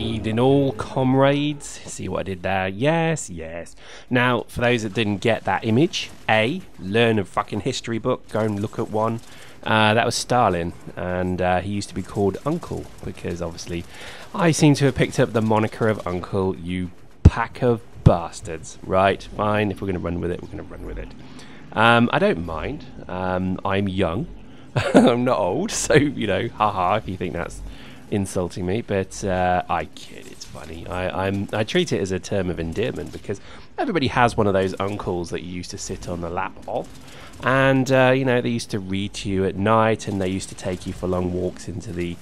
Evening all, comrades. See what I did there? Yes, yes. Now, for those that didn't get that image, learn a fucking history book. Go and look at one. That was Stalin, and he used to be called Uncle, because obviously I seem to have picked up the moniker of Uncle, you pack of bastards. Right, fine, if we're going to run with it, we're going to run with it. I don't mind. I'm young. I'm not old, so, you know, haha, if you think that's insulting me, but I kid, it's funny. I treat it as a term of endearment, because everybody has one of those uncles that you used to sit on the lap of, and you know, they used to read to you at night, and they used to take you for long walks into the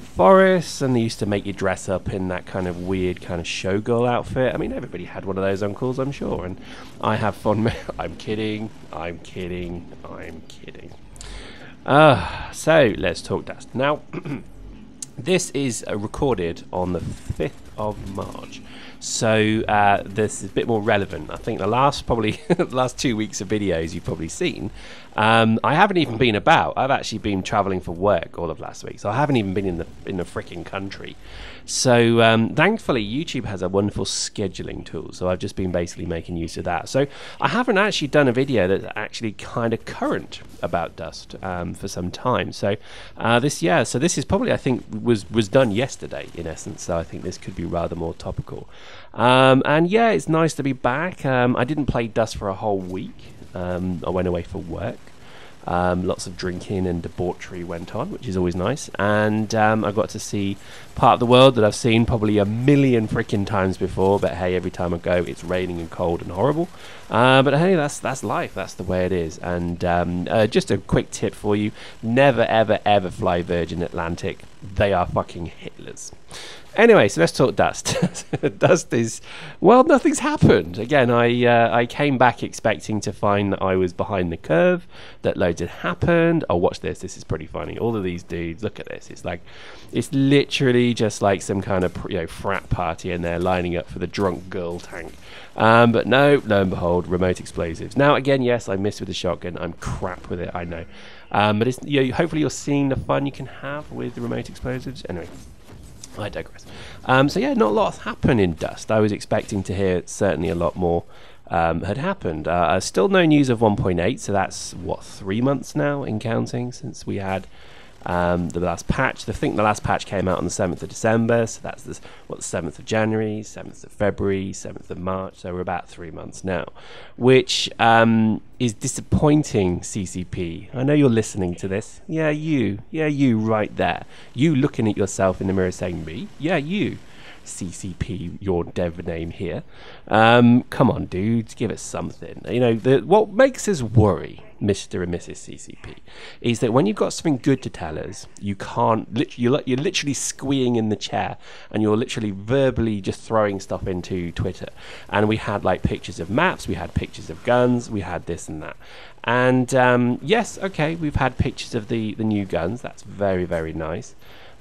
forest, and they used to make you dress up in that kind of weird kind of showgirl outfit. I mean, everybody had one of those uncles, I'm sure, and I have fond I'm kidding. So let's talk dust now. This is recorded on the 5th of March, so this is a bit more relevant. I think the last 2 weeks of videos you've probably seen, I haven't even been about. I've actually been traveling for work all of last week, so I haven't even been in the freaking country. So thankfully YouTube has a wonderful scheduling tool, so I've just been basically making use of that. So I haven't actually done a video that's actually kind of current about dust for some time. So this is probably, I think, was done yesterday in essence, so I think this could be rather more topical. And yeah, it's nice to be back. I didn't play dust for a whole week. I went away for work. Lots of drinking and debauchery went on, which is always nice, and I got to see part of the world that I've seen probably a million freaking times before, but hey, every time I go it's raining and cold and horrible, but hey, that's life, that's the way it is. And just a quick tip for you: never ever fly Virgin Atlantic. They are fucking Hitlers. Anyway, so let's talk dust. Dust is, well, nothing's happened. Again, I came back expecting to find that I was behind the curve, that loads had happened. Oh, watch this. This is pretty funny. All of these dudes, look at this. It's like, it's literally just like some kind of, you know, frat party, and they're lining up for the drunk girl tank. But no, lo and behold, remote explosives. Now, again, yes, I missed with the shotgun. I'm crap with it, I know. But it's, you know, hopefully you're seeing the fun you can have with the remote explosives. Anyway, I digress. So yeah, not a lot has happened in dust. I was expecting to hear certainly a lot more had happened. Still no news of 1.8, so that's what, 3 months now in counting since we had the last patch. I think the last patch came out on the 7th of December, so that's the 7th of January, 7th of February, 7th of March, so we're about 3 months now, which is disappointing, CCP. I know you're listening to this. Yeah, you right there. You looking at yourself in the mirror saying, me? Yeah, you. CCP, your dev name here. Come on, dudes, give us something. You know, what makes us worry, Mr. and Mrs. CCP, is that when you've got something good to tell us, you can't. You're literally squeeing in the chair, and you're literally verbally just throwing stuff into Twitter. And we had like pictures of maps, we had pictures of guns, we had this and that. And yes, okay, we've had pictures of the new guns. That's very, very nice,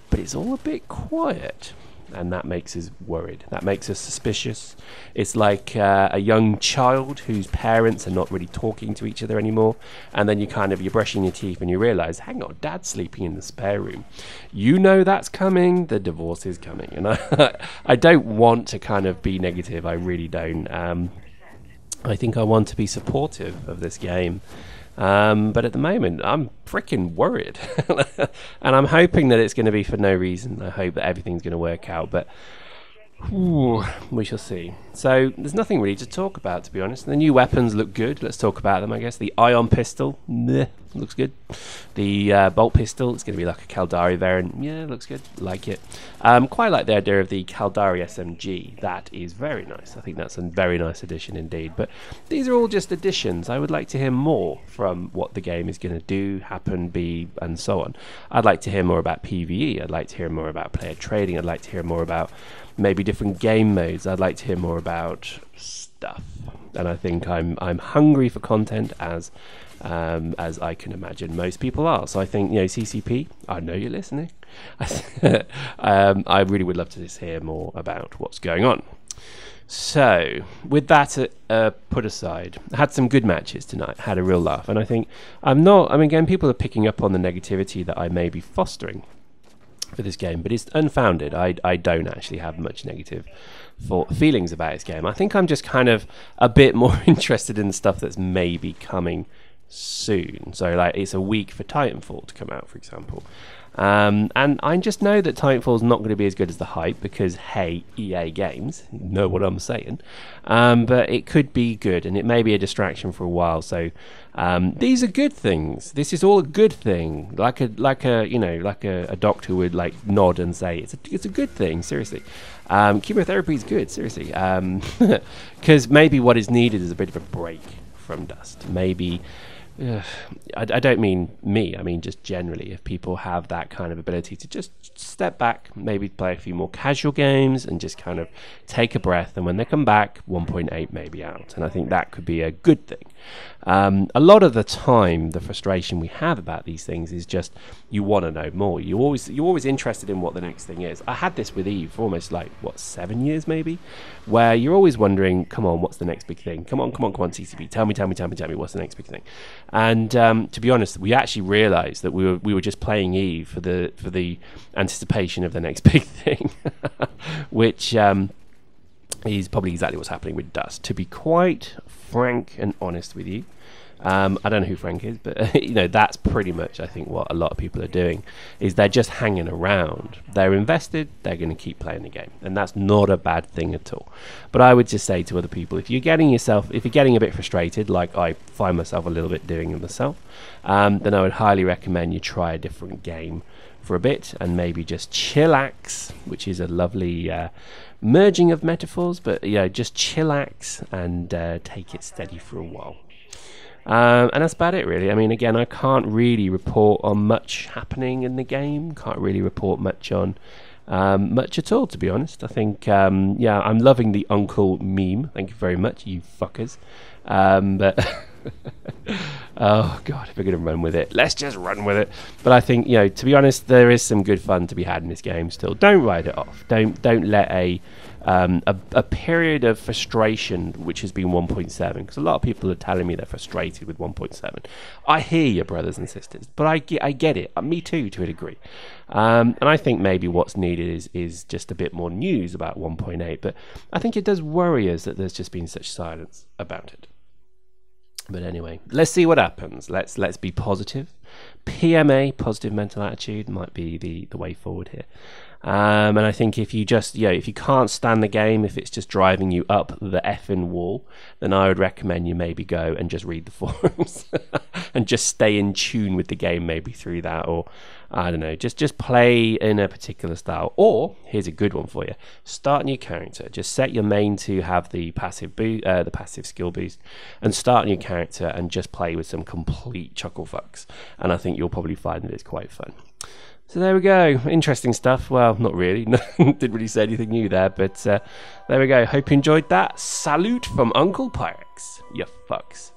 but it's all a bit quiet. And that makes us worried. That makes us suspicious. It's like a young child whose parents are not really talking to each other anymore, and then you're brushing your teeth and you realize, hang on, dad's sleeping in the spare room. You know that's coming. The divorce is coming. And I don't want to kind of be negative. I really don't. I think I want to be supportive of this game. But at the moment, I'm freaking worried. And I'm hoping that it's going to be for no reason. I hope that everything's going to work out, but we shall see. So there's nothing really to talk about, to be honest. The new weapons look good. Let's talk about them, I guess. The ion pistol, looks good. The bolt pistol, it's going to be like a Caldari variant. Yeah, looks good. Like it. Quite like the idea of the Caldari SMG. That is very nice. I think that's a very nice addition indeed. But these are all just additions. I would like to hear more from what the game is going to do, happen, be, and so on. I'd like to hear more about PvE. I'd like to hear more about player trading. I'd like to hear more about maybe different game modes. I'd like to hear more about stuff. And I think I'm hungry for content, as I can imagine most people are. So I think, you know, CCP, I know you're listening. I really would love to just hear more about what's going on. So with that put aside, I had some good matches tonight, had a real laugh, and I think again, people are picking up on the negativity that I may be fostering for this game, but it's unfounded. I don't actually have much negative feelings about this game. I think I'm just kind of a bit more interested in the stuff that's maybe coming soon. So like it's a week for Titanfall to come out, for example. And I just know that Titanfall's not going to be as good as the hype because, hey, EA Games, you know what I'm saying. But it could be good, and it may be a distraction for a while. So these are good things. This is all a good thing. Like a doctor would like nod and say it's a good thing. Seriously, chemotherapy is good. Seriously, because maybe what is needed is a bit of a break from Dust. Maybe. I don't mean me, I mean just generally, if people have that kind of ability to just step back, maybe play a few more casual games and just kind of take a breath, and when they come back 1.8 may be out, and I think that could be a good thing. A lot of the time the frustration we have about these things is just you want to know more. You're always interested in what the next thing is. I had this with Eve for almost 7 years maybe, where you're always wondering, come on, what's the next big thing? Come on CCP, tell me what's the next big thing. And to be honest, we actually realized that we were just playing Eve for the anticipation of the next big thing, which is probably exactly what's happening with Dust, to be quite frank and honest with you. I don't know who Frank is, but that's pretty much, I think, what a lot of people are doing, is they're just hanging around. They're invested, they're going to keep playing the game, and that's not a bad thing at all. But I would just say to other people, if you're getting a bit frustrated, like I find myself a little bit doing it myself, then I would highly recommend you try a different game for a bit, and maybe just chillax, which is a lovely merging of metaphors, but just chillax and take it steady for a while. And that's about it, really. I mean, again, I can't really report on much happening in the game. Can't really report much on much at all, to be honest. I think, I'm loving the uncle meme. Thank you very much, you fuckers. But oh god, if we're gonna run with it, let's just run with it. But I think, to be honest, there is some good fun to be had in this game still. Don't write it off. Don't let a period of frustration, which has been 1.7, because a lot of people are telling me they're frustrated with 1.7. I hear you, brothers and sisters, but I get it. Me too, to a degree. And I think maybe what's needed is just a bit more news about 1.8. But I think it does worry us that there's just been such silence about it. But anyway, let's see what happens. Let's be positive. PMA, positive mental attitude, might be the way forward here. And I think if you just, if you can't stand the game, if it's just driving you up the effing wall, then I would recommend you maybe go and just read the forums and just stay in tune with the game maybe through that, or I don't know, just play in a particular style. Or here's a good one for you: start a new character. Just set your main to have the passive skill boost, and start a new character and just play with some complete chuckle fucks. And I think you'll probably find that it's quite fun. So there we go. Interesting stuff. Well, not really. Didn't really say anything new there, but there we go. Hope you enjoyed that. Salute from Uncle PYREX. You fucks.